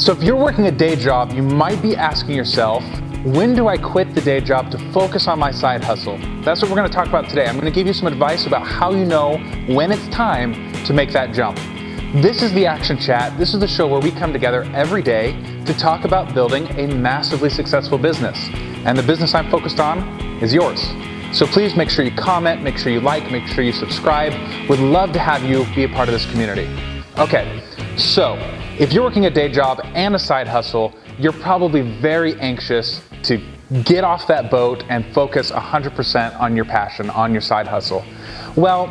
So if you're working a day job, you might be asking yourself, when do I quit the day job to focus on my side hustle? That's what we're going to talk about today. I'm going to give you some advice about how you know when it's time to make that jump. This is the Action Chat. This is the show where we come together every day to talk about building a massively successful business. And the business I'm focused on is yours. So please make sure you comment, make sure you like, make sure you subscribe. Would love to have you be a part of this community. Okay, so if you're working a day job and a side hustle, you're probably very anxious to get off that boat and focus 100% on your passion, on your side hustle. Well,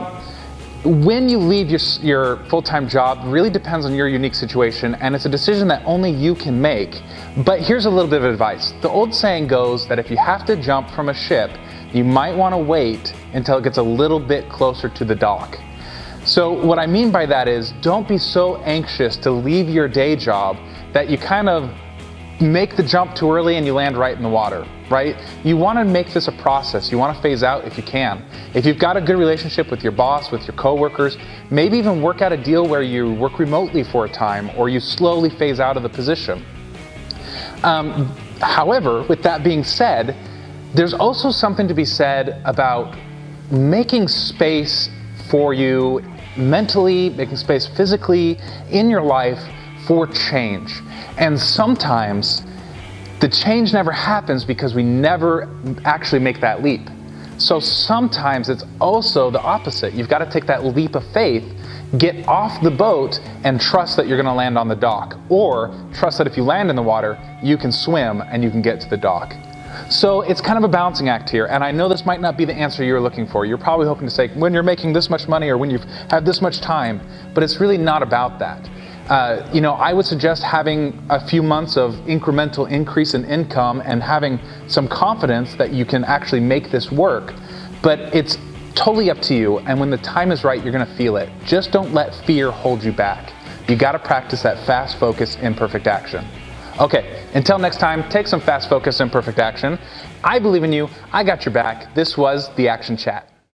when you leave your full-time job really depends on your unique situation, and it's a decision that only you can make. But here's a little bit of advice. The old saying goes that if you have to jump from a ship, you might want to wait until it gets a little bit closer to the dock. So what I mean by that is, don't be so anxious to leave your day job that you kind of make the jump too early and you land right in the water, right? You want to make this a process. You want to phase out if you can. If you've got a good relationship with your boss, with your coworkers, maybe even work out a deal where you work remotely for a time or you slowly phase out of the position. However, with that being said, there's also something to be said about making space for you mentally, making space physically in your life for change. And sometimes the change never happens because we never actually make that leap. So sometimes it's also the opposite. You've got to take that leap of faith, get off the boat, and trust that you're going to land on the dock. Or trust that if you land in the water, you can swim and you can get to the dock. So it's kind of a balancing act here, and I know this might not be the answer you're looking for. You're probably hoping to say, when you're making this much money or when you've had this much time, but it's really not about that. I would suggest having a few months of incremental increase in income and having some confidence that you can actually make this work, but it's totally up to you, and when the time is right, you're going to feel it. Just don't let fear hold you back. You got to practice that fast focus, imperfect action. Okay, until next time, take some fast focus, imperfect action. I believe in you. I got your back. This was the Action Chat.